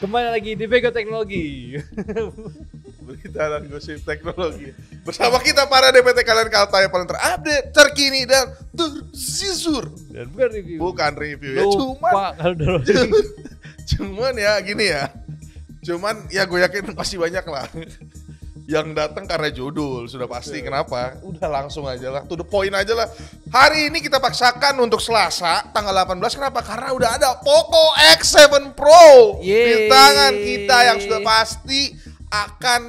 Kembali lagi di Bego Teknologi. Berita dan gosip teknologi. Bersama kita para DPT kalian Kalta yang paling terupdate, terkini dan tersisur. Dan bukan review. Bukan review ya, Lupa kalau udah cuman ya gini ya. Cuman ya gue yakin pasti banyak lah yang datang karena judul sudah pasti. Kenapa? Udah langsung aja lah, to the point aja lah. Hari ini kita paksakan untuk Selasa tanggal 18. Kenapa? Karena udah ada Poco X7 Pro di tangan kita yang sudah pasti akan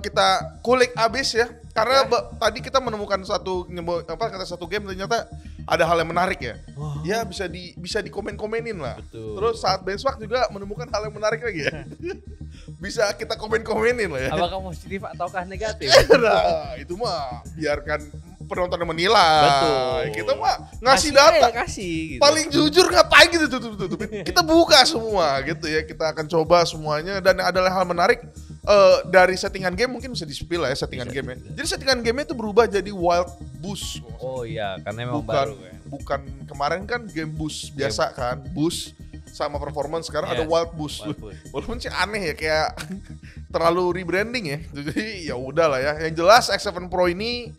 kita kulik abis ya. Karena tadi kita menemukan satu game ternyata ada hal yang menarik ya. Ya bisa dikomen-komenin lah. Betul. Terus saat benchmark juga menemukan hal yang menarik lagi ya. Bisa kita komen-komenin lah ya. apakah positif ataukah negatif? Nah, itu mah biarkan penonton yang menilai. Betul. Kita mah ngasih data. Kasih gitu. Paling jujur ngapain gitu tutup. Kita buka semua gitu ya. Kita akan coba semuanya dan adalah hal menarik dari settingan game mungkin bisa di-spill lah ya settingan game ya. Jadi settingan game itu berubah jadi Wild Boost. Oh iya, karena memang baru kan. Bukan kemarin kan game boost biasa kan, boost sama performance, sekarang ada Wild Boost. Walaupun sih aneh ya, kayak terlalu rebranding ya. Jadi ya udahlah ya. Yang jelas X7 Pro ini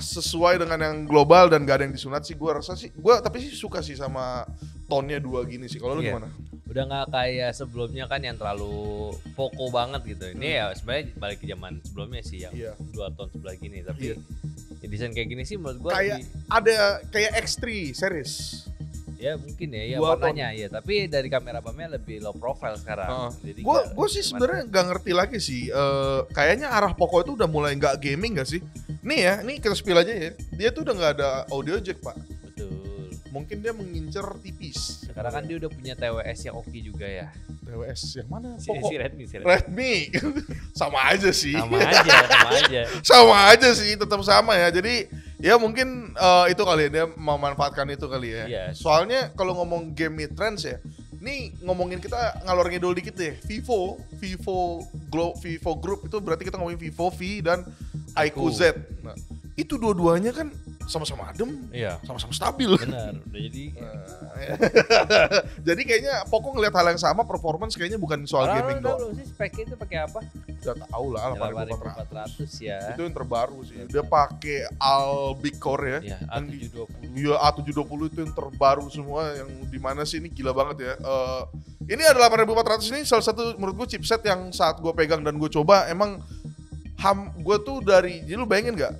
sesuai dengan yang global dan gak ada yang disunat sih. Gue rasa sih, tapi sih suka sih sama tone-nya dua gini sih. Kalau lu gimana? Udah nggak kayak sebelumnya kan yang terlalu Poco banget gitu. Ini ya sebenarnya balik ke zaman sebelumnya sih yang 2 tahun sebelah gini. Tapi ya desain kayak gini sih menurut gue kayak ada kayak X3 series. Ya mungkin ya warnanya ya, tapi dari kamera bamnya lebih low profile sekarang. Jadi gue sih sebenarnya nggak ngerti lagi sih. Kayaknya arah Poco itu udah mulai nggak gaming nggak sih? Nih ya, nih kita spill aja ya. Dia tuh udah nggak ada audio jack pak. Betul. Mungkin dia mengincar tipis. Sekarang kan dia udah punya TWS yang oke juga ya. TWS yang mana? Si Poco. Redmi. Sama aja sih. Sama aja. Sih, tetap sama ya. Jadi ya mungkin itu kali ya, dia memanfaatkan itu kali ya. Yes. Soalnya kalau ngomong game mid trends ya, nih ngomongin kita ngalor ngidul dikit deh. Vivo Group itu berarti kita ngomongin Vivo V dan iQOO Z. Nah, itu dua-duanya kan sama-sama adem, sama-sama stabil. Benar, udah jadi. Jadi kayaknya Poco ngelihat hal yang sama, performance kayaknya bukan soal gaming doang. Belum sih speknya itu pakai apa? Udah tahu lah, 8400 ya. Itu yang terbaru sih. Dia pakai Albic Core ya. A720. Iya, A720 itu yang terbaru semua, yang dimana sih ini gila banget ya. Ini ada 8400 ini salah satu menurut gue chipset yang saat gue pegang dan gue coba emang gue tuh dari, jadi lu bayangin gak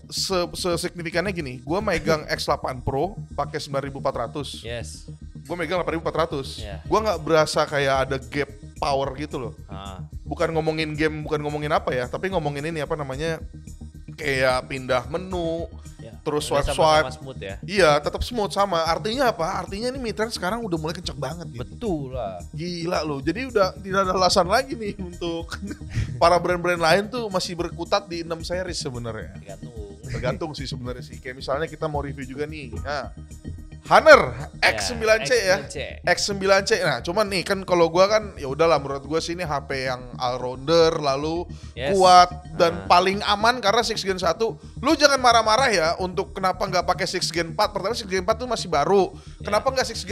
sesignifikannya gini, gue megang X8 Pro pakai 9400. Yes. Gue megang 8400. Gue nggak berasa kayak ada gap power gitu loh. Bukan ngomongin game, bukan ngomongin apa ya, tapi ngomongin ini apa namanya, kayak pindah menu, terus swipe. Smooth ya. Iya, tetap smooth sama. Artinya apa? Artinya ini mid range sekarang udah mulai kenceng banget gitu. Betul lah. Gila loh. Jadi udah tidak ada alasan lagi nih untuk para brand-brand lain tuh masih berkutat di 6 series sebenarnya. Tergantung sih sebenarnya sih. Kayak misalnya kita mau review juga nih. Nah, Honor X9C ya. X9C. Nah, cuman nih kan kalau gua kan ya udahlah, menurut gua sih ini HP yang all rounder, lalu kuat dan paling aman karena 6 Gen 1. Lu jangan marah-marah ya untuk kenapa nggak pakai 6 Gen 4. Pertama 6 Gen 4 tuh masih baru. Kenapa nggak 6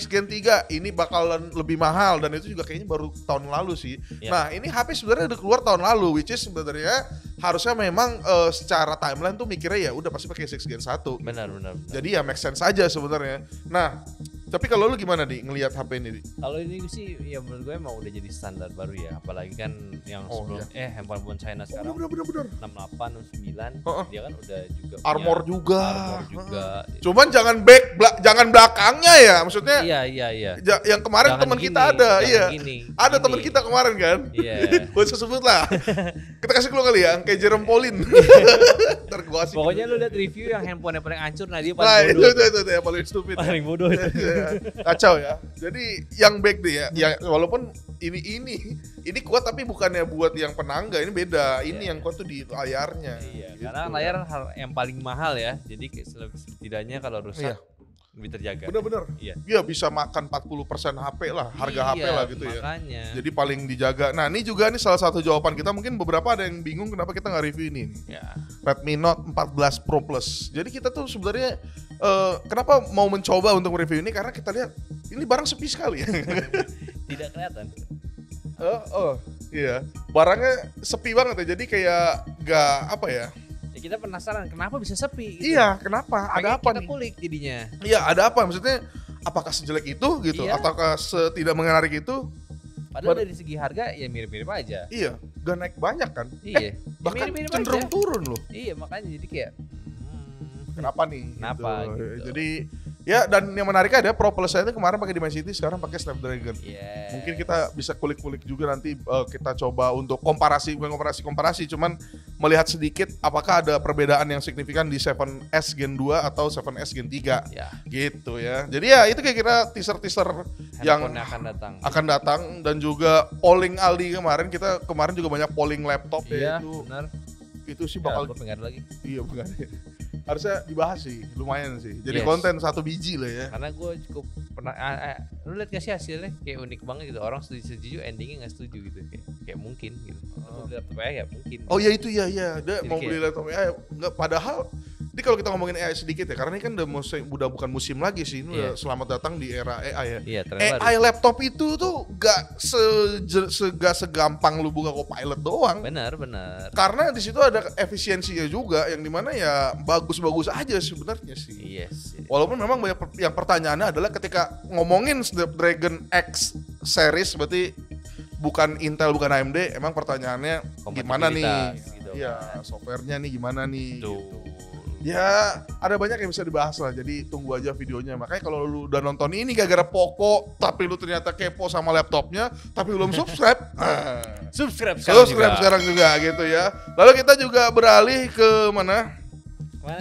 Gen 3? Ini bakalan lebih mahal dan itu juga kayaknya baru tahun lalu sih. Nah, ini HP sebenarnya udah keluar tahun lalu, which is sebenarnya harusnya memang secara timeline tuh mikirnya ya udah pasti pakai 6 Gen 1. Benar. Jadi ya make sense aja sebenarnya. Nah, tapi kalau lu gimana nih ngelihat HP ini? Kalau ini sih ya menurut gue emang udah jadi standar baru ya. Apalagi kan yang sebelum handphone China sekarang bener. 68, 69 dia kan udah juga armor juga. Cuman jangan belakangnya ya, maksudnya. Iya. Yang kemarin teman kita ada, ada teman kita kemarin kan. Iya. Gua usah sebut lah. Kita kasih keluar kali ya, kayak Jerome Pauline. Pokoknya lu lihat review yang handphone yang paling hancur, nah dia paling bodoh. Itu yang paling stupid. Paling bodoh itu. Kacau ya. Jadi yang back deh ya. Ya walaupun ini kuat tapi bukannya buat yang penangga, ini beda. Ini yang kuat tuh di layarnya. Iya, gitu. Karena layar yang paling mahal ya. Jadi setidaknya kalau rusak lebih terjaga. Bener-bener. Iya bisa makan 40% HP lah, harga HP lah gitu makanya. Ya. Jadi paling dijaga. Nah ini juga nih salah satu jawaban kita, mungkin beberapa ada yang bingung kenapa kita nggak review ini. Redmi Note 14 Pro Plus. Jadi kita tuh sebenarnya kenapa mau mencoba untuk mereview ini, karena kita lihat ini barang sepi sekali. Tidak kelihatan. Iya. Barangnya sepi banget ya. Jadi kayak gak apa ya? Ya kita penasaran kenapa bisa sepi. Gitu. Iya, kenapa? Ada apa kita nih? Kulik jadinya. Iya, ada apa? Maksudnya apakah sejelek itu gitu? Iya. Ataukah tidak menarik itu? Padahal dari segi harga ya mirip-mirip aja. Iya, gak naik banyak kan? Iya. Bahkan mirip-mirip cenderung aja. turun loh. Iya, makanya jadi kayak kenapa nih? Kenapa gitu. Jadi ya, dan yang menariknya ada Pro Plus itu kemarin pakai Dimensity, sekarang pakai Snapdragon. Yes. Mungkin kita bisa kulik-kulik juga nanti, kita coba untuk bukan komparasi, cuman melihat sedikit apakah ada perbedaan yang signifikan di 7S Gen 2 atau 7S Gen 3. Ya. Gitu ya. Jadi ya itu kayak kira teaser-teaser yang akan datang dan juga polling Aldi kemarin juga banyak polling laptop ya itu. Benar. Itu sih bakal lagi. Iya, bukan. Harusnya dibahas sih, lumayan sih. Jadi Yes. konten 1 biji lah ya. Karena gue cukup pernah, lu lihat gak sih hasilnya kayak unik banget gitu. Orang setuju, endingnya nggak setuju gitu. Kayak mungkin gitu. Mau beli laptop ya mungkin. Oh iya itu ya. Dia Jadi mau beli laptop AI nggak, padahal ini kalau kita ngomongin AI sedikit ya, karena ini kan udah bukan musim lagi sih, ini udah selamat datang di era AI ya. Iya, AI laptop itu tuh gak segampang lu buka Copilot doang. Benar. Karena di situ ada efisiensinya juga, yang dimana ya bagus-bagus aja sebenarnya sih. Yes. Walaupun memang banyak yang pertanyaannya adalah ketika ngomongin Snapdragon X series, berarti bukan Intel, bukan AMD, emang pertanyaannya gimana nih? Gitu. Iya, softwarenya nih gimana nih? Tuh. Gitu. Ya, ada banyak yang bisa dibahas lah. Jadi tunggu aja videonya. Makanya kalau lu udah nonton ini gara-gara Poco, tapi lu ternyata kepo sama laptopnya, tapi belum subscribe, subscribe sekarang juga gitu ya. Lalu kita juga beralih ke mana?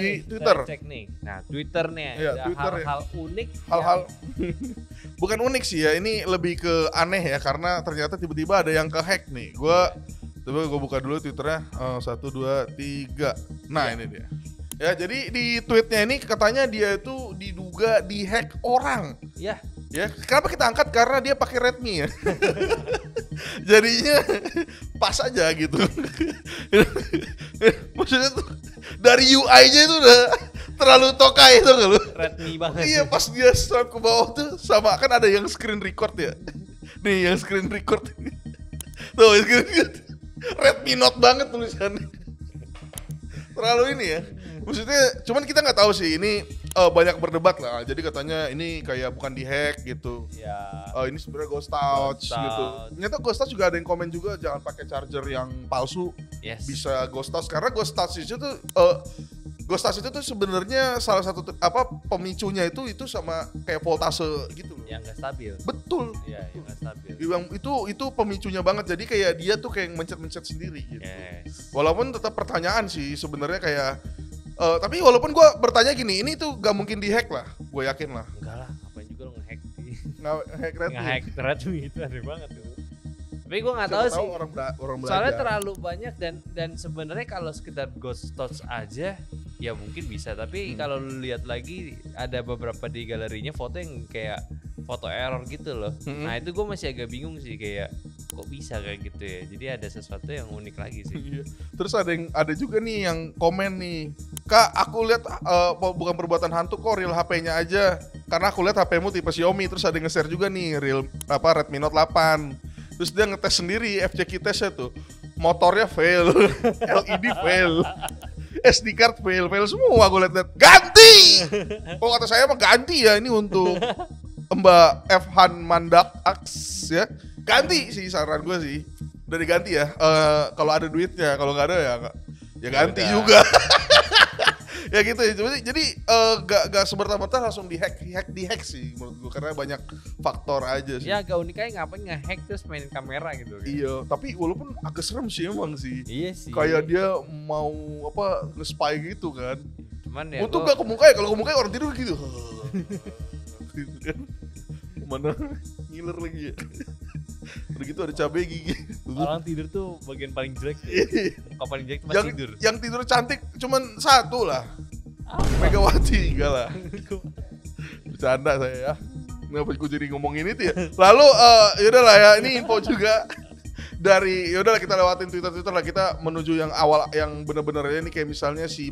Di Twitter. Cek nih. Nah, Twitter nih ya, ada Twitter hal-hal unik. Hal-hal bukan unik sih ya, ini lebih ke aneh ya, karena ternyata tiba-tiba ada yang ke-hack nih. Coba gue buka dulu Twitternya. 1, 2, 3. Nah, ini dia. Ya, jadi di tweetnya ini katanya dia itu diduga dihack orang. Ya. Ya, kenapa kita angkat? Karena dia pakai Redmi ya. Jadinya pas aja gitu. Maksudnya tuh dari UI-nya itu udah terlalu tokai itu enggak lu? Redmi banget. Iya, pas dia swipe ke bawah tuh sama kan ada yang screen record ya. Nih, yang screen record. Tuh, screen record. Redmi Note banget tulisannya. Terlalu ini ya. Maksudnya, cuman kita nggak tahu sih, ini banyak berdebat lah. Jadi katanya ini kayak bukan dihack gitu. Ya. Ini sebenarnya Ghost Touch gitu. Ternyata Ghost Touch juga ada yang komen juga jangan pakai charger yang palsu. Yes. Bisa Ghost Touch karena Ghost Touch itu tuh tuh sebenarnya salah satu pemicunya itu sama kayak voltase gitu loh. Yang nggak stabil. Betul. Iya, yang nggak stabil. Itu pemicunya banget. Jadi kayak dia tuh kayak mencet-mencet sendiri gitu. Yes. Walaupun tetap pertanyaan sih sebenarnya kayak tapi walaupun gue bertanya gini, ini tuh gak mungkin dihack lah, gue yakin lah. Enggak lah, ngapain juga lo nge-hack sih. Nge-hack Redmi. Nge-hack Redmi itu aneh banget tuh. Tapi gue nggak tahu sih. Orang belajar. Soalnya terlalu banyak dan sebenarnya kalau sekedar Ghost Touch aja ya mungkin bisa. Tapi kalau lu lihat lagi ada beberapa di galerinya foto yang kayak foto error gitu loh. Nah itu gue masih agak bingung sih, kayak kok bisa kayak gitu ya. Jadi ada sesuatu yang unik lagi sih. Terus ada juga nih yang komen nih, Kak aku lihat bukan perbuatan hantu kok, real HP-nya aja. Karena aku lihat HP-mu tipe Xiaomi. Terus ada yang nge-share juga nih real Redmi Note 8. Terus dia ngetes sendiri FCQ testnya tuh, motornya fail, LED fail, SD card fail semua. Gue lihat ganti. Kalau kata saya mah ganti ya, ini untuk Mbak Efhan Mandak Aks ya, ganti sih saran gue sih, udah diganti ya. Kalau ada duitnya, kalau nggak ada ya ganti juga. Ya gitu ya. Jadi gak semerta-merta langsung dihack sih menurut gue, karena banyak faktor aja sih. Ya agak unik aja, ngapain nge-hack terus mainin kamera gitu. Iya, tapi walaupun agak serem sih emang sih. Iya sih. Kayak dia mau nge-spy gitu kan. Cuman ya untung gak ke muka ya, kalau ke muka orang tidur gitu. Gitu kan. Mana ngiler lagi ya. Udah gitu ada cabai gigi. Orang tidur tuh bagian paling jelek. Muka paling jelek cuma tidur. Yang tidur cantik cuman satu lah. Megawati enggak lah. Bercanda saya ya. Kenapa gue jadi ngomongin itu ya? Lalu yaudah lah ya, ini info juga dari, yaudahlah kita lewatin Twitter lah, kita menuju yang awal, yang benar-benar ini kayak misalnya si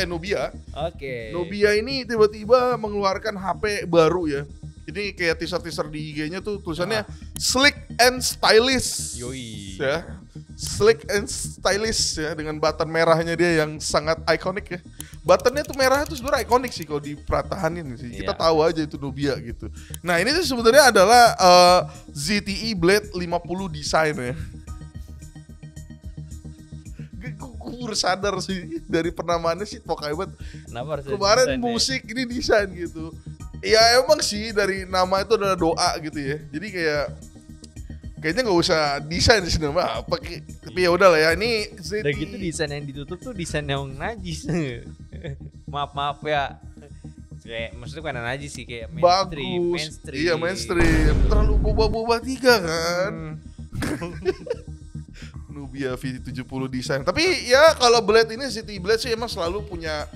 Nubia. Oke. Nubia ini tiba-tiba mengeluarkan HP baru ya. Ini kayak teaser di IG-nya tuh tulisannya Slick and Stylish. Yoi. Ya. Slick and Stylish ya, dengan button merahnya dia yang sangat ikonik ya. Buttonnya tuh merah tuh sebenarnya ikonik sih kalau dipertahanin sih. Kita tahu aja itu Nubia gitu. Nah, ini tuh sebenarnya adalah ZTE Blade 50 design ya. Gue sadar sih dari penamaannya sih pokoknya banget. Kemarin musik ini desain gitu. Ya emang sih dari nama itu adalah doa gitu ya. Jadi kayaknya nggak usah desain di sini mah apa. Tapi ya udah lah ya, ini ZTE. Udah gitu desain yang ditutup tuh desain yang najis. maaf ya. Kayak maksudnya bukan najis sih, kayak mainstream. Iya mainstream. Terlalu boba-boba 3 kan. Nubia V70 desain. Tapi ya kalau Blade ini ZTE Blade sih emang selalu punya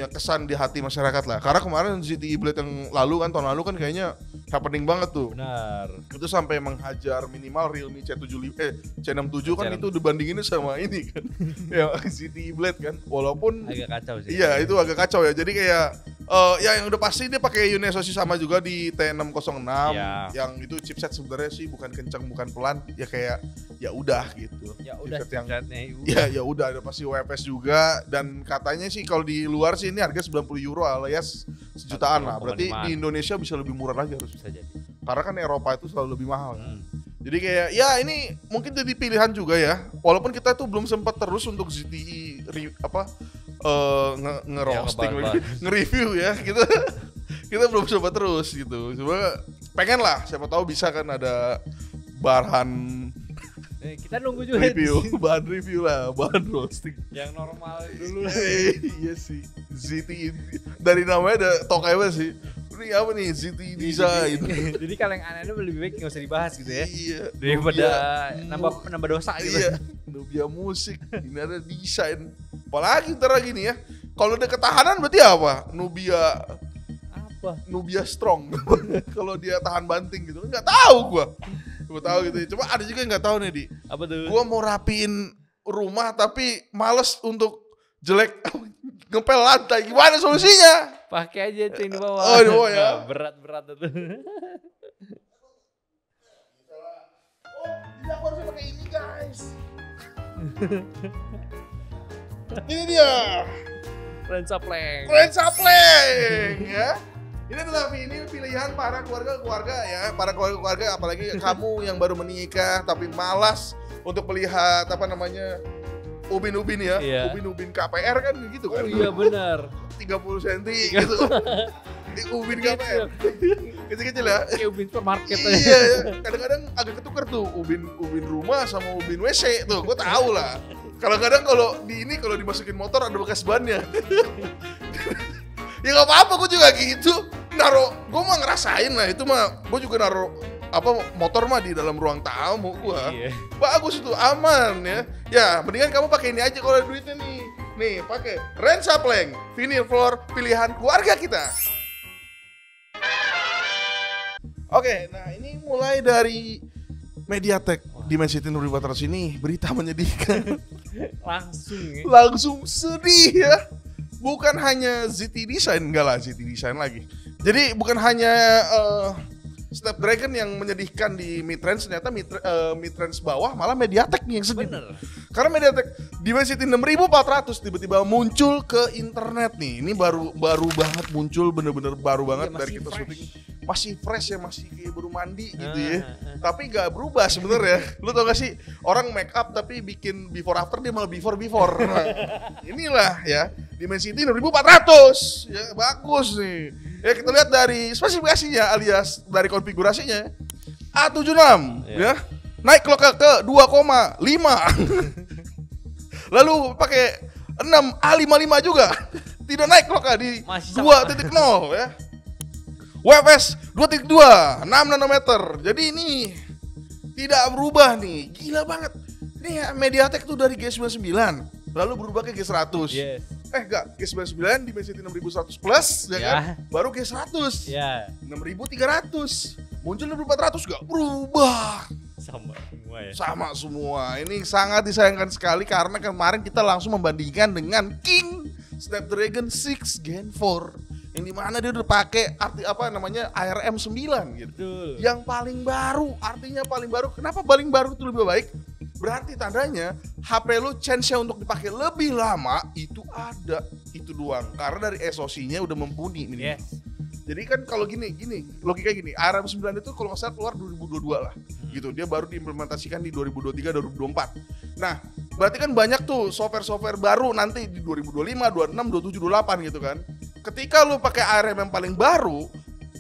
kesan di hati masyarakat lah. Karena kemarin ZTE Blade yang lalu kan, tahun lalu kan kayaknya happening banget tuh. Benar. Itu sampai menghajar minimal Realme C67 kan itu dibandinginnya sama ini kan. Ya ZTE Blade kan. Walaupun agak kacau sih. Iya, itu agak kacau ya. Jadi kayak ya yang udah pasti dia pakai Unisys sama juga di T606 ya. Yang itu chipset sebenarnya sih bukan kencang bukan pelan, ya kayak ya udah gitu. Ya udah chipsetnya. Ya udah ada pasti UFS juga, dan katanya sih kalau di luar sih ini harga 90 euro alias sejutaan lah. Berarti di Indonesia bisa lebih murah lagi harus. Bisa jadi. Karena kan Eropa itu selalu lebih mahal. Jadi kayak ya ini mungkin jadi pilihan juga ya. Walaupun kita tuh belum sempat terus untuk ZTE nge-roasting nge-review ya. Kita belum coba terus gitu. Coba pengen lah, siapa tahu bisa kan ada bahan kita nunggu juga bahan review lah, bahan roasting yang normal dulu lah. Iya sih, ZTE dari namanya ada tokai banget sih. Ini apa nih, ZTE design. Jadi kalau yang aneh-aneh lebih baik nggak usah dibahas gitu ya. Iya. Daripada nambah dosa gitu. Iya. Nubia musik, ini ada desain. Apalagi ntar lagi nih ya. Kalau ada ketahanan berarti apa? Nubia strong. Kalau dia tahan banting gitu, nggak tahu gue tahu gitu. Cuma ada juga yang nggak tahu nih, Di. Apa tuh? Gue mau rapiin rumah tapi males untuk jelek ngepel lantai. Gimana solusinya? Pakai aja itu yang di bawah. Oh, di bawah ya. Berat itu. Aku harus pakai ini, guys. Ini dia. Rensapleng ya. Ini adalah pilihan para keluarga ya, para keluarga apalagi kamu yang baru menikah tapi malas untuk melihat ubin-ubin ya, ubin KPR kan gitu kan. Oh iya benar. 30 cm gitu. Di ubin KPR. Kecil-kecil ya. Kayak ubin supermarket aja. Iya, kadang-kadang agak ketukar tuh ubin rumah sama ubin WC tuh, gue tahu lah. Kadang-kadang kalau dimasukin motor ada bekas bannya. Ya nggak apa-apa, gue juga gitu. Gue mah ngerasain lah itu mah. Gue juga motor mah di dalam ruang tamu gue. Iya. Bagus itu, aman ya. Ya mendingan kamu pakai ini aja kalau ada duitnya nih. Nih pakai Rensapleng vinyl floor pilihan keluarga kita. Oke, nah ini mulai dari MediaTek Dimensity 6400 ini berita menyedihkan. Langsung sedih ya. Bukan hanya ZTE design, enggak lah ZTE design lagi. Jadi bukan hanya Snapdragon yang menyedihkan di mid-range, ternyata mid-range bawah malah MediaTek nih yang sedih. Bener. Karena MediaTek Dimensity 6400 tiba-tiba muncul ke internet nih. Ini baru banget muncul, bener-bener baru banget dari kita syuting. Masih fresh ya, masih kayak baru mandi gitu ya. Tapi gak berubah sebenarnya. Lu tau gak sih, orang make up tapi bikin before after dia malah before. Nah, inilah ya Dimensity 6400 ya, bagus nih. Ya kita lihat dari spesifikasinya alias dari konfigurasinya A76 ya. Naik clock ke 2,5. Lalu pakai 6 A55 juga. Tidak naik clock di 2.0 ya. UFS 2.2 6 nanometer. Jadi ini tidak berubah nih. Gila banget. Ini ya, MediaTek tuh dari G99 lalu berubah ke G100. Yes. G99 Dimensity 6100 Plus ya kan? Baru G100. 6300. Muncul 6400 gak berubah. Sama semua. Ini sangat disayangkan sekali karena kemarin kita langsung membandingkan dengan King Snapdragon 6 Gen 4 Yang dimana dia udah pakai ARM 9 gitu. Betul. Yang paling baru, artinya paling baru. Kenapa paling baru itu lebih baik? Berarti tandanya HP lu chance-nya untuk dipakai lebih lama itu ada, itu doang. Karena dari SoC-nya udah mumpuni minimal. Yes. Jadi kan kalau gini, logika gini, ARM 9 itu kalau nggak salah keluar 2022 lah, gitu. Dia baru diimplementasikan di 2023, 2024. Nah, berarti kan banyak tuh software-software baru nanti di 2025, 26, 27, 28 gitu kan. Ketika lu pakai ARM yang paling baru,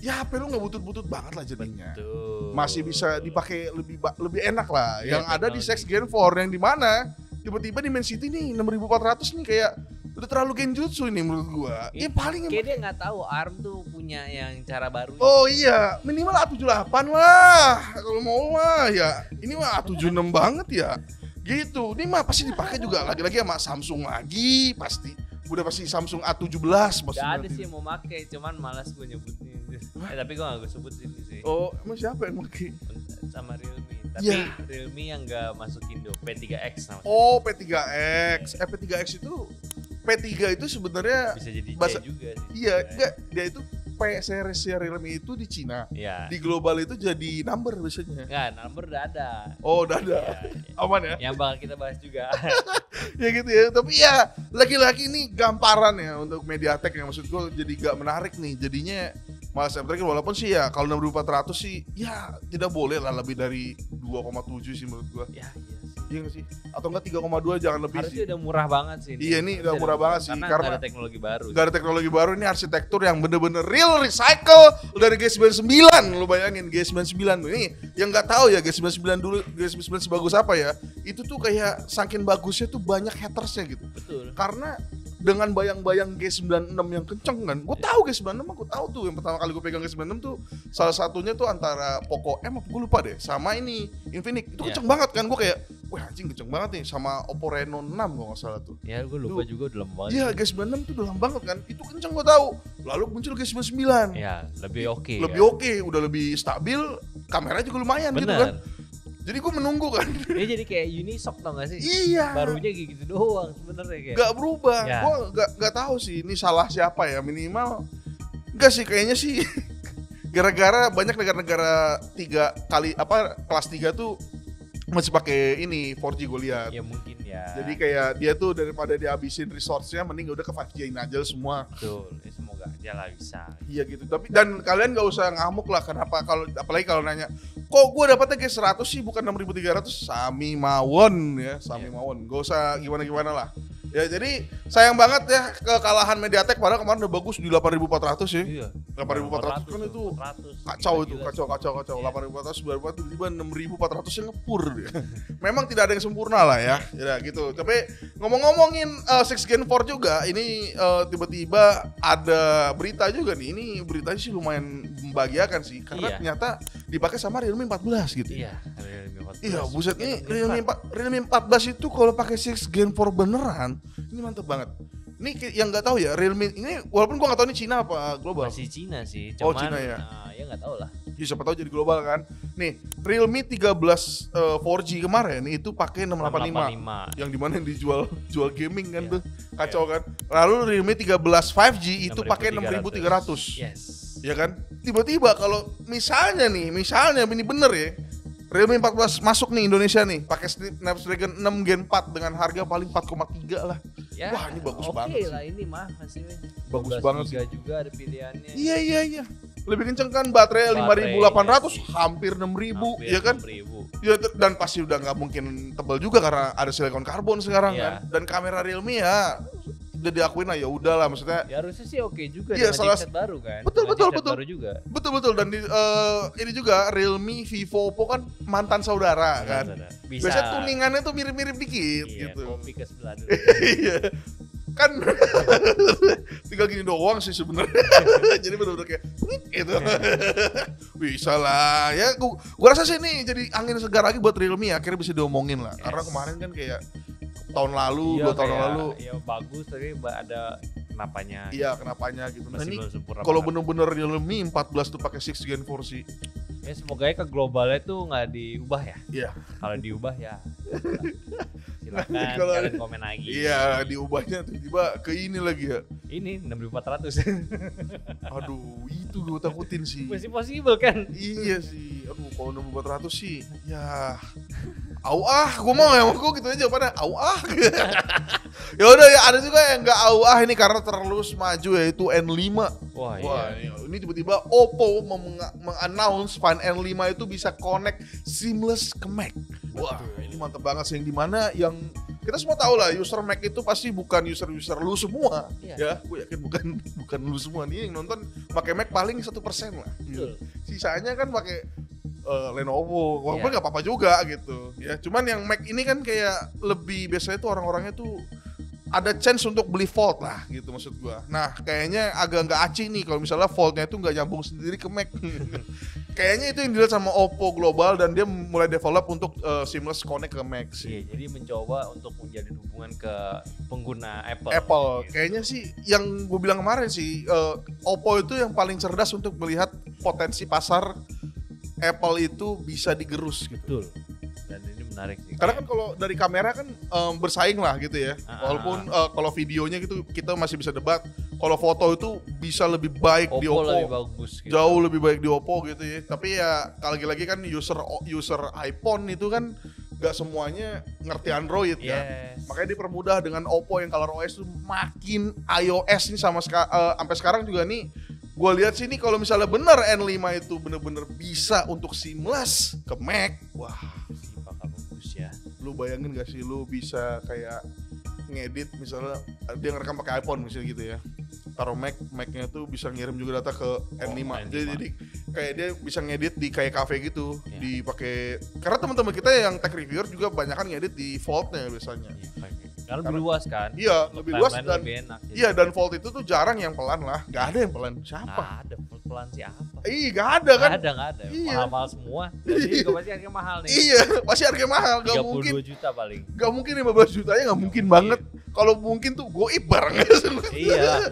ya HP lu nggak butut-butut banget lah jadinya. Betul. Masih bisa dipakai lebih enak lah. Iya, Yang ada di Sex Gen 4 yang di mana tiba-tiba di Man City nih 6400 nih kayak udah terlalu genjutsu ini menurut gua. Ya paling kayak dia nggak tahu ARM tuh punya yang cara baru. Oh iya, minimal A78 lah. Kalau mau mah ya. Ini mah A76 banget ya. Gitu. Ini mah pasti dipakai juga lagi-lagi sama Samsung lagi pasti. Udah pasti Samsung A17 pasti. Gak ada sih yang mau make, cuman malas gue nyebutnya. Tapi gue gak gue sebut sini sih. Oh, emang siapa yang pakai? Sama Realme. Tapi Ya. Realme yang gak masuk Indo, P3X namanya. Oh, P3X. P3X P3 itu sebenarnya Bisa jadi bahasa- C juga sih. iya, enggak, dia itu P series Realme itu di Cina. Iya. Di global itu jadi number biasanya. Enggak, number udah ada. Oh, udah ada. Iya, iya. Aman ya? Yang bakal kita bahas juga. Ya gitu ya, tapi ya lagi-lagi ini gamparan ya untuk MediaTek yang maksud gue jadi gak menarik nih, jadinya malah Snapdragon walaupun sih ya kalau 6400 sih ya tidak boleh lah lebih dari 2,7 sih menurut gue. Ya, iya sih. Iya gak sih? Atau enggak 3,2 jangan lebih Harusnya sih. udah murah banget sih. Iya, ini udah murah banget sih, Karena karena ada teknologi baru. Gak ada teknologi baru, ini arsitektur yang bener-bener real recycle dari G99. Lu bayangin G99 ini yang nggak tahu ya G99 dulu G99 sebagus apa ya? Itu tuh kayak saking bagusnya tuh banyak hatersnya gitu. Betul. Karena dengan bayang-bayang G96 yang kenceng kan, gue tahu G96, gue tahu tuh yang pertama kali gue pegang G96 tuh salah satunya tuh antara Poco M apa gue lupa deh, sama ini Infinix itu kenceng banget kan, gue kayak wah anjing kenceng banget nih, sama Oppo Reno 6 kalau nggak salah tuh. Ya gue lupa juga udah lama banget. Iya G96 tuh udah lama banget kan, itu kenceng gue tahu. Lalu muncul G99. Ya lebih oke. Lebih oke, udah lebih stabil, kameranya juga lumayan gitu kan. Bener. Jadi gue menunggu kan. Dia jadi kayak Unisoc tau gak sih? Iya. Barunya gitu doang sebenarnya kayak. Gak berubah. Ya. Gue gak tahu sih ini salah siapa ya, minimal. Enggak sih kayaknya sih. Gara-gara banyak negara-negara kelas 3 tuh masih pakai ini 4G gue lihat. Ya mungkin ya. Jadi kayak dia tuh daripada dihabisin resource-nya mending udah ke 5G-in aja semua. Betul. Ya, semoga aja lah bisa. Iya gitu. Tapi dan kalian gak usah ngamuk lah, kenapa apalagi kalau nanya, kok gue dapetnya G100 sih bukan 6300? Sami mawon ya, sami mawon. Gak usah gimana-gimana lah. Ya jadi sayang banget ya kekalahan MediaTek, padahal kemarin udah bagus di 8400 ya. Iya. 8400 kan itu 400. kacau itu, Gila. kacau. Iya. 8400 berapa tiba-tiba 6400 yang ngepur dia. Memang tidak ada yang sempurna lah ya. Ya gitu. Tapi ngomong-ngomongin Six Gen 4 juga, ini tiba-tiba ada berita juga nih. Ini beritanya sih lumayan membahagiakan sih, karena Iya. ternyata dipakai sama Realme 14 gitu. Iya. Realme 14. Iya, buset nih Realme 14 itu kalau pakai 6 Gen 4 beneran, ini mantep banget. Ini yang nggak tahu ya Realme ini, walaupun gua nggak tahu ini Cina apa global. Masih Cina sih. Oh, Cuman, Cina ya? Ya nggak tahu lah. Ya, siapa tahu jadi global kan. Nih, Realme 13 4G kemarin itu pakai 685. Yang dimana yang jual gaming kan Iya. tuh. Kacau kan. Lalu Realme 13 5G itu pakai 6300. 6300. Yes. Ya kan? Tiba-tiba kalau misalnya ini bener ya. Realme 14 masuk nih Indonesia nih, pakai Snapdragon 6 Gen 4 dengan harga paling 4,3 lah. Ya, Wah, ini bagus banget Oke sih. lah, ini mah masih Bagus 12 banget giga juga ada pilihannya. Iya. Lebih kenceng kan baterai 5800, iya sih. hampir 6000, Hampir ya kan? 6.000. Ya, dan pasti udah nggak mungkin tebal juga karena ada silikon karbon sekarang Iya. kan. Dan kamera Realme ya udah diakuin lah, ya udahlah maksudnya. Ya harusnya sih oke juga Iya, dengan salah- chipset baru kan. Betul, Dengan betul, chipset betul. baru juga. Betul dan ini juga Realme, Vivo, Oppo kan mantan saudara kan. Bisa. Biasanya tuningannya tuh mirip-mirip dikit Iya, gitu. kopi ke sebelah dulu. Iya. Kan tinggal gini doang sih sebenarnya. Jadi benar-benar kayak gitu. Bisa lah. Ya gua rasa sih ini jadi angin segar lagi buat Realme ya. Akhirnya bisa diomongin lah. Karena Yes. kemarin kan kayak tahun lalu, Iya, 2 tahun kayak, lalu. Ya bagus tapi ada kenapanya. Iya, kenapanya gitu. Nah, Masih ini belum sempurna kalau banget. bener-bener Realme 14 tuh pakai 6 Gen 4 sih. Ya semoga ke globalnya tuh nggak diubah ya. Iya. Kalau diubah ya. Silakan Kalau- kalian komen lagi. Iya, diubahnya tiba-tiba ke ini lagi ya. Ini 6.400. Aduh, itu gue takutin sih. Masih possible kan? Iya sih. Aduh, kalau 6.400 sih, ya gue mau ya, gue gitu aja pada ya udah ya, ada juga yang nggak ini karena terlalu maju, yaitu N5. Wah, Wah, iya. ini tiba-tiba Oppo mengannounce Find N5 itu bisa connect seamless ke Mac. Wah, ini mantep banget sih, yang dimana yang kita semua tahu lah, user Mac itu pasti bukan user lu semua. Iya. Ya, gue yakin bukan lu semua nih yang nonton pakai Mac paling 1% lah. Betul. Sisanya kan pakai Lenovo, walaupun Iya. nggak apa-apa juga gitu. Ya, cuman yang Mac ini kan kayak lebih biasanya tuh orang-orangnya tuh ada chance untuk beli Fold lah gitu maksud gua. Nah, kayaknya agak nggak aci nih kalau misalnya Fold-nya itu nggak nyambung sendiri ke Mac. Kayaknya itu yang dilihat sama Oppo global dan dia mulai develop untuk seamless connect ke Mac sih. Iya, jadi mencoba untuk menjalin hubungan ke pengguna Apple. Apple, Gitu. kayaknya sih yang gue bilang kemarin sih, Oppo itu yang paling cerdas untuk melihat potensi pasar Apple itu bisa digerus gitu. Betul. Dan ini menarik sih. Karena kan kalau dari kamera kan bersaing lah gitu ya. Walaupun kalau videonya gitu kita masih bisa debat. Kalau foto itu bisa lebih baik di Oppo Oppo. lebih bagus gitu. Jauh lebih baik di Oppo gitu ya. Tapi ya lagi-lagi kan user iPhone itu kan gak semuanya ngerti Android kan. Yes. Makanya dipermudah dengan Oppo yang ColorOS itu makin iOS nih sampai sekarang juga nih. Gue lihat sih nih kalau misalnya bener N5 itu bener-bener bisa untuk seamless ke Mac. Wah, Ini bakal bagus ya. lu bayangin gak sih lu bisa kayak ngedit misalnya dia ngerekam pakai iPhone misalnya gitu ya, taruh Mac-nya tuh bisa ngirim juga data ke N5. N5. Jadi kayak dia bisa ngedit di kayak cafe gitu, Iya. dipakai. Karena teman-teman kita yang tech reviewer juga banyak kan ngedit di Fold-nya biasanya. Iya, pakai. Karena lebih luas kan. Iya, lebih luas Timeline dan lebih enak. iya, dan Fold itu tuh jarang yang pelan lah, nggak ada yang pelan. Siapa? Nggak ada pelan siapa? Ih, nggak ada kan? Nggak ada. Iya. Mahal-mahal semua. Jadi juga pasti harganya mahal nih. Iya, pasti harganya mahal, nggak 32 mungkin. juta paling. Gak mungkin 15 jutanya, nggak mungkin banget. Kalau mungkin tuh goib bareng. Iya.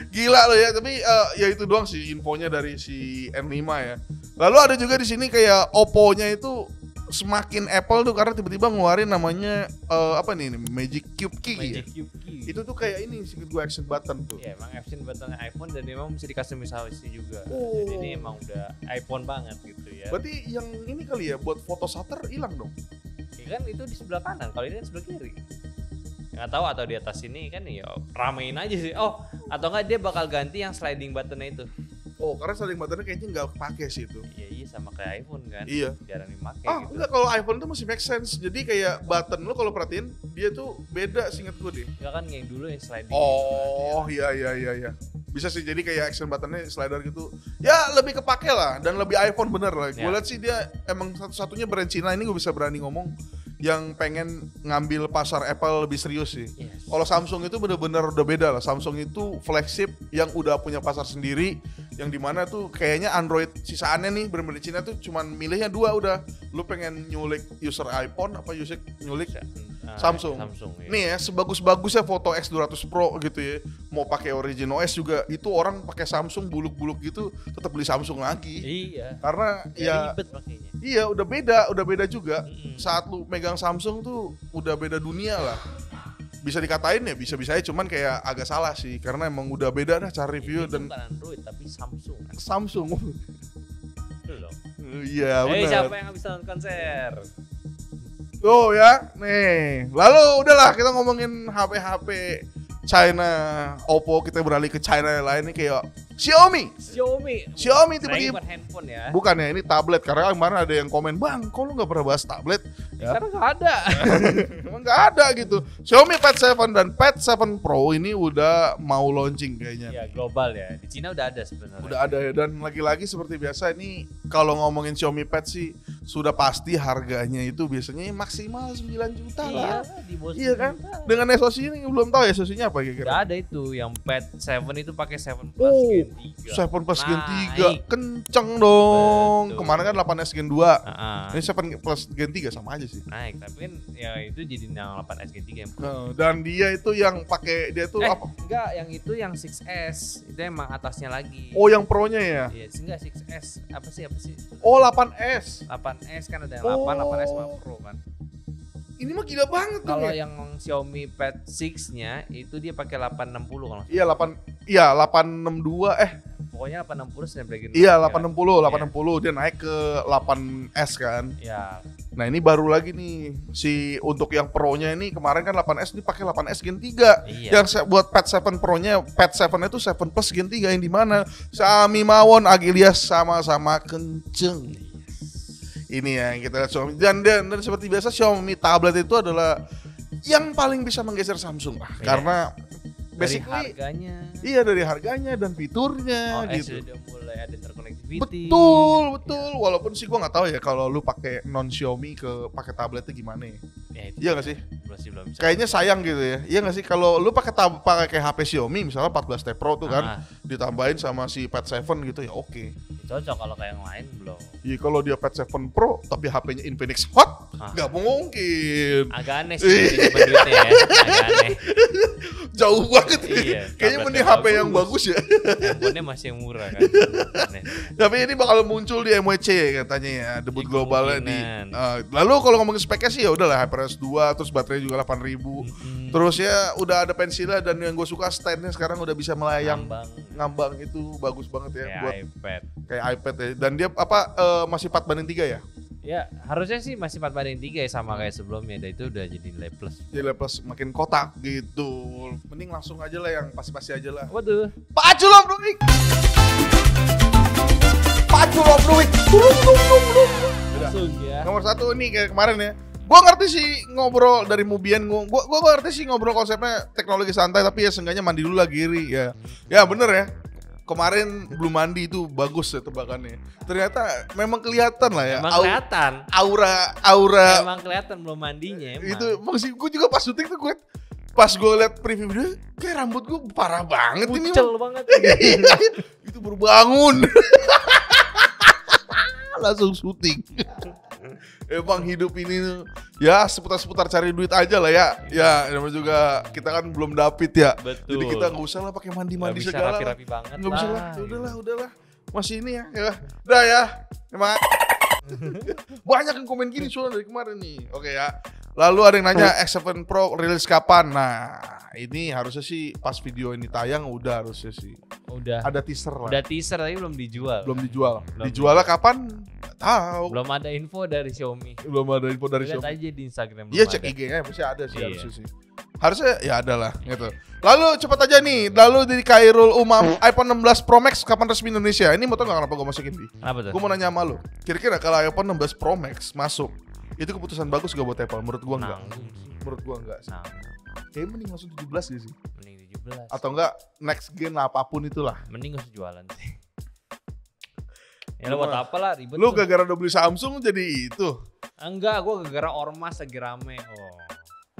Gila loh ya, tapi ya itu doang sih infonya dari si N5 ya. Lalu ada juga di sini kayak Oppo-nya itu semakin Apple tuh karena tiba-tiba ngeluarin namanya apa nih, Magic Cube Key. Magic Ya? Cube Key. Itu tuh kayak ini sih gue action button tuh. Iya, emang action button iPhone dan memang bisa dikustomisasi juga. Oh. Jadi ini emang udah iPhone banget gitu ya. Berarti yang ini kali ya buat foto shutter hilang dong. Ya kan itu di sebelah kanan, kalau ini kan sebelah kiri. Nggak tahu atau di atas ini kan ya ramein aja sih. Oh, atau enggak dia bakal ganti yang sliding buttonnya itu. Oh, karena sliding buttonnya kayaknya nggak pakai sih itu. Iya sama kayak iPhone kan. Iya. Jarang dipakai gitu. Enggak, kalau iPhone tuh masih make sense. Jadi kayak button lo kalau perhatiin dia tuh beda seinget gue deh. Ya kan yang dulu yang sliding. Oh, iya. Bisa sih jadi kayak action buttonnya slider gitu. Ya lebih kepake lah dan lebih iPhone bener lah. Gue Ya. liat sih dia emang satu-satunya brand Cina ini gue bisa berani ngomong yang pengen ngambil pasar Apple lebih serius sih. Yes. Kalau Samsung itu bener-bener udah beda lah. Samsung itu flagship yang udah punya pasar sendiri, yang dimana tuh kayaknya Android sisaannya nih bener-bener Cina tuh cuman milihnya dua udah. Lu pengen nyulik user iPhone apa user nyulik Samsung. Ya. Nih ya, sebagus-bagusnya foto X200 Pro gitu ya, mau pakai Origin OS juga, itu orang pakai Samsung buluk-buluk gitu tetap beli Samsung lagi. Iya. Karena ya Ribet makanya. iya udah beda juga. Saat lu megang Samsung tuh udah beda dunia lah. Bisa dikatain ya bisa-bisa aja, cuman kayak agak salah sih karena emang udah beda dah cara review Itu dan bukan Android tapi Samsung. Samsung. Itu loh. Iya Siapa benar. yang habis nonton konser? Tuh ya, nih. Lalu udahlah kita ngomongin HP-HP China, Oppo, kita beralih ke China yang lain nih kayak Xiaomi Xiaomi tiba-tiba. bukan handphone ya. Bukan ya, ini tablet. Karena kemarin ada yang komen, "Bang, kok lu gak pernah bahas tablet?" Ya, Karena nggak ada. emang gak ada gitu. Xiaomi Pad 7 dan Pad 7 Pro ini udah mau launching kayaknya. Ya global ya. Di Cina udah ada sebenarnya. Udah ada ya, dan lagi-lagi seperti biasa ini kalau ngomongin Xiaomi Pad sih sudah pasti harganya itu biasanya maksimal 9 juta lah. Di bawah Iya kan? 10 juta. Dengan SoC ini belum tahu ya SoC-nya apa kira-kira. Udah ada itu yang Pad 7 itu pakai 7 Plus Gen 3. 7 Plus Gen 3 Naik. kenceng dong. Betul. Kemarin kan 8S Gen 2. Heeh. Ini 7 Plus Gen 3 sama aja sih. Naik, tapi kan ya itu jadi yang 8S Gen 3 yang Dan dia itu yang pakai dia tuh apa? enggak, yang itu yang 6S. Itu emang atasnya lagi. Oh, yang Pro-nya ya. Iya, enggak 6S. Apa sih? Oh, 8S. 8S kan ada yang Oh. 8S sama Pro kan. Ini mah gila banget Kalau ya. yang Xiaomi Pad 6-nya itu dia pakai 860 kalau. Iya 862 Pokoknya 860 Snapdragon. Iya 860 dia naik ke 8S kan. Ya. Nah ini baru lagi nih untuk yang Pro-nya ini kemarin kan 8S ini pakai 8S Gen 3. Iya. Yang buat Pad 7 Pro-nya Pad 7 itu 7 Plus Gen 3 yang di mana Xiaomi mawon Agilias sama-sama kenceng. Ini ya yang kita lihat Xiaomi dan seperti biasa Xiaomi tablet itu adalah yang paling bisa menggeser Samsung karena dari basically harganya. Iya dari harganya dan fiturnya OS gitu. sudah mulai ada interconnectivity. Betul. Walaupun sih gua nggak tahu ya kalau lu pakai non Xiaomi pakai tabletnya gimana ya. Iya nggak sih? Belum bisa. Kayaknya sayang gitu ya. Iya nggak sih kalau lu pakai HP Xiaomi misalnya 14T Pro tuh kan ditambahin sama si Pad 7 gitu ya oke. Cocok kalau kayak yang lain belum. Iya kalau dia Pad 7 Pro tapi HP-nya Infinix Hot nggak mungkin. Agak aneh sih duitnya ya. Agak aneh. Jauh banget ya. Iya, Kayaknya mending HP yang bagus ya. Handphonenya masih yang murah kan. Aneh. Tapi ini bakal muncul di MWC katanya ya, debut globalnya di. Lalu kalau ngomongin speknya sih ya udahlah HyperOS 2 terus baterainya juga 8000. Terus ya udah ada pensilnya dan yang gue suka standnya sekarang udah bisa melayang ngambang itu bagus banget ya kayak buat iPad. Kayak iPad ya. Dan dia masih 4:3 ya? Ya harusnya sih masih 4:3 ya sama kayak sebelumnya. Dan itu udah jadi nilai plus. Nilai plus makin kotak gitu. Mending langsung aja lah yang pasti-pasti aja lah. Waduh. Pacu loh Bluik. Pacu loh Bluik. Langsung ya. Nomor 1 nih kayak kemarin ya. Gua ngerti sih ngobrol dari Mubian, gua ngerti sih ngobrol konsepnya teknologi santai tapi ya seenggaknya mandi dulu lah Giri ya. Ya bener ya. Kemarin belum mandi itu bagus ya tebakannya. Ternyata memang kelihatan lah ya. Emang kelihatan. Aura. Emang kelihatan belum mandinya emang. Itu maksud gue juga pas syuting tuh pas gue liat preview video kayak rambut gue parah banget ini. Pucel banget. Itu baru bangun. Langsung syuting. Emang hidup ini ya seputar cari duit aja lah ya. Ya namanya juga kita kan belum dapet ya. Betul. Jadi kita nggak usah lah pakai mandi-mandi segala. Nggak bisa rapi-rapi banget. Nggak bisa lah. Udahlah. Masih ini ya. Udah ya. Emang banyak yang komen gini soalnya dari kemarin nih. Oke ya. Lalu ada yang nanya X7 Pro rilis kapan? Nah, ini harusnya sih pas video ini tayang udah harusnya sih. Udah. Ada teaser lah. Udah teaser tapi belum dijual. Dijualnya kapan? Tahu. Belum ada info dari Xiaomi. Xiaomi. Lihat aja di Instagram. Iya cek IG-nya pasti ada sih harusnya sih. Harusnya ya ada lah gitu. Lalu cepat aja nih. Lalu di Khairul Umam iPhone 16 Pro Max kapan resmi Indonesia? Ini mau tau gak kenapa gue masukin di? Apa tuh? Gue mau nanya sama lu. Kira-kira kalau iPhone 16 Pro Max masuk itu keputusan bagus gak buat Apple? Menurut gua enggak. Menurut gua enggak sih. Kayaknya mending langsung 17 gak sih? Mending 17. Atau enggak next gen apapun itulah. Mending gak usah jualan sih. Ya lo buat apa lah ribet. Lu gara-gara udah beli Samsung jadi itu. Enggak, gua gara-gara Ormas lagi rame.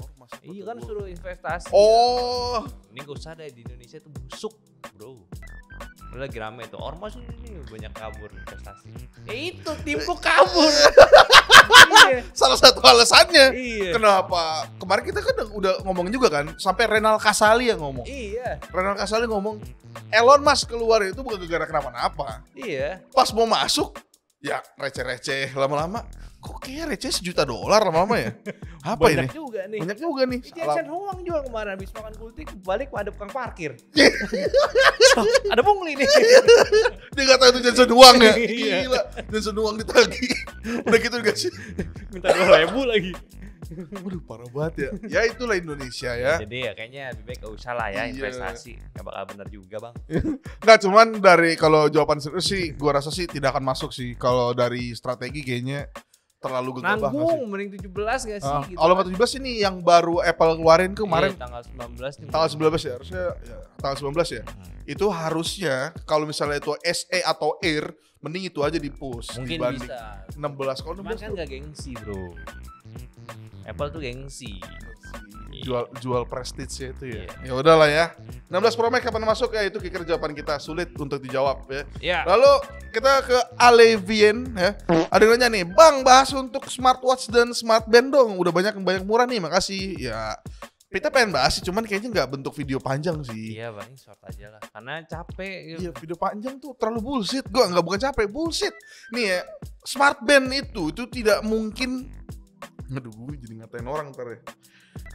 Ormas. Iya kan suruh investasi. Oh. Ini gak usah deh di Indonesia tuh busuk, bro. Udah lagi rame tuh. Ormas ini banyak kabur investasi. Ya itu tipu kabur. Iya. Salah satu alasannya. Iya. Kenapa? Kemarin kita kan udah ngomong juga kan, sampai Renal Kasali yang ngomong. Iya. Renal Kasali ngomong, Elon Musk keluar itu bukan gara-gara kenapa-napa. Iya. Pas mau masuk, ya receh-receh lama-lama. Kok kayak receh $1 juta lama-lama ya? Apa banyak ini? Banyak juga nih. Jensen Huang juga kemarin habis makan kultik balik ada tukang parkir. Ada pungli nih. Dia gak tahu itu Jensen Huang ya? Iya. Gila, Jensen Huang ditagih. Udah gitu gak sih? Minta 2.000 lagi. Waduh parah banget ya. Ya itulah Indonesia ya. Jadi ya kayaknya lebih baik gak usah lah ya investasi. Gak bakal bener juga bang. Nggak, cuman dari kalau jawaban serius sih gua rasa sih tidak akan masuk sih. Kalau dari strategi kayaknya terlalu gegabah. Nanggung, mending 17 gak sih? Gitu kalau 17 ini yang baru Apple keluarin kemarin. Iya, tanggal 19 nih. Tanggal 19 ya, harusnya ya, tanggal 19 ya. Itu harusnya kalau misalnya itu SE atau Air, mending itu aja di-push. Mungkin dibanding bisa. 16. Kalau 16 kan gak gengsi bro. Apple tuh gengsi. Jual prestige itu ya. Ya udahlah ya. 16 Pro Max kapan masuk ya, itu kira jawaban kita sulit untuk dijawab ya. Lalu kita ke Alevien ya. Ada yang nanya nih, "Bang, bahas untuk smartwatch dan smartband dong. Udah banyak murah nih, makasih." Ya, kita pengen bahas sih, cuman kayaknya nggak bentuk video panjang sih. Iya, paling short aja lah. Karena capek gitu. Iya, video panjang tuh terlalu bullshit. Bukan capek, bullshit. Nih ya, smartband itu tidak mungkin Aduh, gue jadi ngatain orang ntar ya.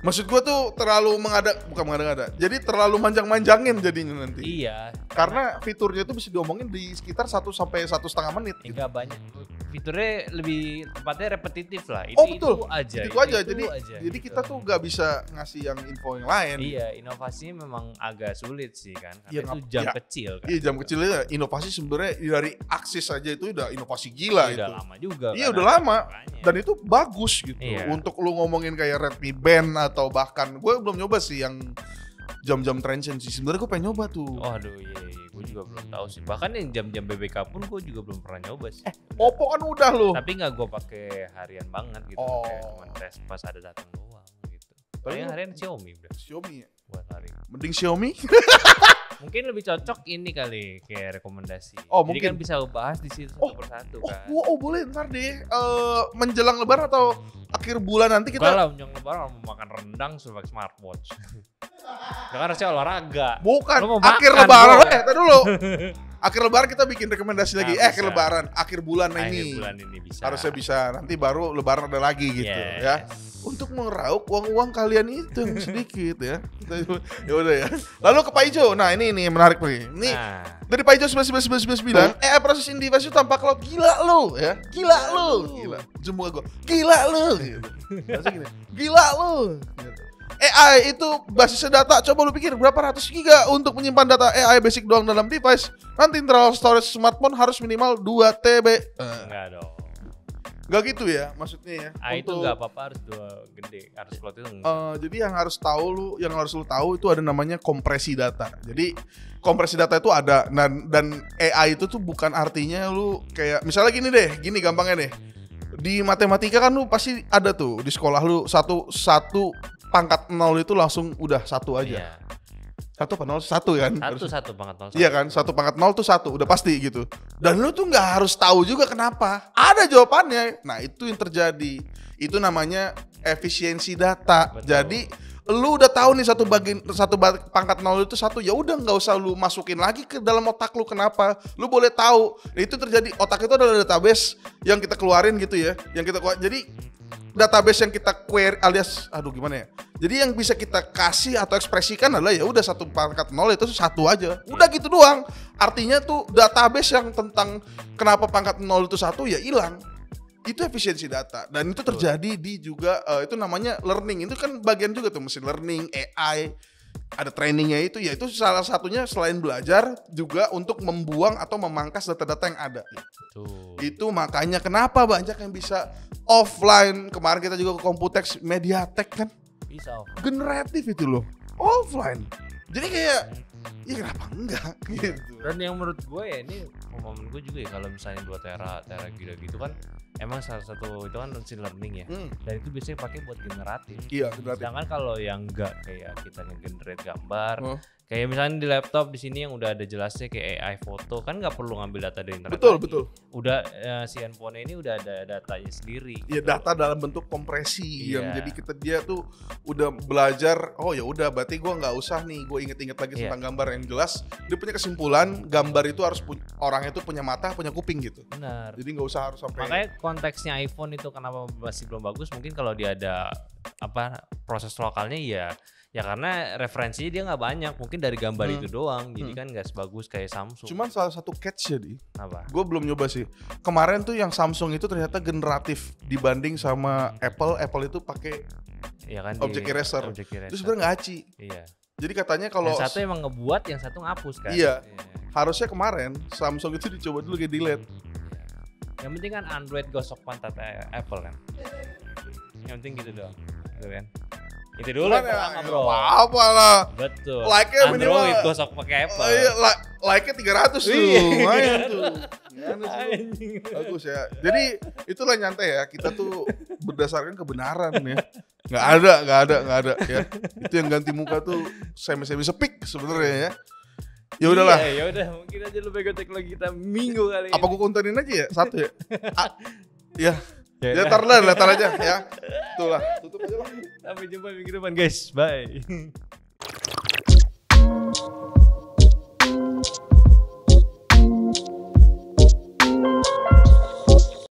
Maksud gue tuh terlalu bukan mengada-ngada. Jadi terlalu manjang-manjangin jadinya nanti. Iya. Karena fiturnya itu bisa diomongin di sekitar 1 sampai 1,5 menit. Enggak banyak. Fiturnya lebih tepatnya repetitif lah. Betul. Itu aja. Itu aja. Jadi kita tuh gak bisa ngasih yang info yang lain. Iya, inovasinya memang agak sulit sih kan. Karena Iya, itu jam kecil kan. Iya, jam kecilnya inovasi sebenarnya dari aksis aja itu udah inovasi gila itu. Udah lama juga. Iya, udah lama. Dan itu bagus gitu. Iya. Untuk lu ngomongin kayak Redmi Band atau bahkan gue belum nyoba sih yang jam-jam transient sih. Sebenarnya gue pengen nyoba tuh. Oh aduh iya, gue juga belum tahu sih. Bahkan yang jam-jam BBK pun gue juga belum pernah nyoba sih. Oppo kan udah loh. Tapi nggak gue pakai harian banget gitu. Kayak cuma tes pas ada datang doang gitu. Paling harian Xiaomi udah. Xiaomi ya? Buat hari. Mending Xiaomi. Mungkin lebih cocok ini kali kayak rekomendasi. Oh, jadi mungkin. kan bisa bahas di situ satu persatu kan. Boleh ntar deh. Menjelang Lebaran atau akhir bulan nanti kita. Kalau menjelang Lebaran mau makan rendang suruh pakai smartwatch. Jangan harusnya olahraga. Bukan. Mau Akhir makan, Lebaran. bro. Tadi dulu. Akhir Lebaran kita bikin rekomendasi lagi. Bisa. Akhir Lebaran, akhir bulan ini. Akhir bulan ini bisa. Harusnya bisa. Nanti baru Lebaran ada lagi gitu Yes. ya. Untuk meraup uang-uang kalian itu yang sedikit ya. Ya udah ya. Lalu ke Pak Ijo. Nah, ini menarik nih. Ini dari Pak Ijo 11 processing device itu tanpa cloud. Gila lu ya. Gila. Zoom muka gua. Gila lu. Gitu. Maksudnya gini. Gila lu. Gitu. AI itu basisnya data. Coba lu pikir berapa ratus giga untuk menyimpan data AI basic doang dalam device. Nanti internal storage smartphone harus minimal 2 TB. Enggak dong. Gak gitu ya maksudnya ya. Itu nggak apa-apa, harus gede, harus cloud itu enggak. Jadi yang harus lu tahu itu ada namanya kompresi data. Jadi kompresi data itu ada dan AI itu tuh bukan artinya lu kayak misalnya gini gampangnya deh. Di matematika kan lu pasti ada tuh di sekolah lu satu pangkat 0 itu langsung udah 1 aja. Iya. 1 apa 0? 1 kan? Satu pangkat 0. Iya kan? 1 pangkat 0 tuh 1, udah pasti gitu. Dan lu tuh nggak harus tahu juga kenapa. Ada jawabannya. Nah, itu yang terjadi. Itu namanya efisiensi data. Betul. Jadi lu udah tahu nih satu pangkat 0 itu 1, ya udah nggak usah lu masukin lagi ke dalam otak lu kenapa. Lu boleh tahu. Nah, itu terjadi. Otak itu adalah database yang kita keluarin gitu ya. Jadi database yang kita query alias gimana ya? Jadi yang bisa kita kasih atau ekspresikan adalah ya udah 1 pangkat 0 itu 1 aja. Udah gitu doang. Artinya tuh database yang tentang kenapa pangkat 0 itu 1 ya hilang. Itu efisiensi data dan itu terjadi di juga itu namanya learning. Itu kan bagian juga tuh machine learning, AI. Ada trainingnya itu salah satunya selain belajar juga untuk membuang atau memangkas data-data yang ada. Itu makanya kenapa banyak yang bisa offline. Kemarin kita juga ke Computex MediaTek kan Bisa offline. Generatif itu loh offline. Jadi kayak ya kenapa enggak gitu. Dan yang menurut gue ya ini pemahaman gue juga ya, kalau misalnya 2 tera gila gitu kan emang salah satu itu kan machine learning ya. Dan itu biasanya pakai buat generatif. Iya, generatif. Sedangkan kalau yang enggak kayak kita nge-generate gambar, kayak misalnya di laptop di sini yang udah ada jelasnya kayak AI foto kan nggak perlu ngambil data dari internet. Betul. Udah si handphone ini udah ada datanya sendiri. Iya, gitu. data dalam bentuk kompresi yang Iya. jadi dia tuh udah belajar. Oh ya udah, berarti gue nggak usah nih gue inget-inget lagi tentang gambar yang jelas. Dia punya kesimpulan gambar itu harus orang itu punya mata, punya kuping gitu. Benar. Jadi nggak usah harus sampai. Makanya konteksnya iPhone itu kenapa masih belum bagus? Mungkin kalau dia ada proses lokalnya ya karena referensinya dia nggak banyak, mungkin dari gambar itu doang. Jadi kan nggak sebagus kayak Samsung. Cuman salah satu catch ya Apa? gue belum nyoba sih. Kemarin tuh yang Samsung itu ternyata generatif dibanding sama Apple. Apple itu pakai Ya kan object eraser. Object eraser. Itu sebenarnya nggak aci. Iya. Jadi katanya kalau Yang satu emang ngebuat, yang satu ngapus kan. Iya. Harusnya kemarin Samsung itu dicoba dulu kayak delete. Yang penting kan Android gosok pantat Apple kan. Yang penting gitu doang. Gitu kan. Itu dulu yang pertama, bro. Apa lah. Betul. Like-nya minimal. Android gosok pakai Apple. Iya, like-nya 300 tuh. Lumayan tuh. Anjing. Bagus ya. Jadi itulah nyantai ya. Kita tuh berdasarkan kebenaran ya. Nggak ada ya. Itu yang ganti muka tuh semi sepik sebenarnya ya. Ya udahlah. Iya, ya udah, mungkin aja lu bego teknologi kita minggu kali ini. Apa gua kontenin aja ya? 1 ya? Ya. Ya Ya tar aja ya. Itulah. Tutup aja lah. Sampai jumpa minggu depan guys. Bye.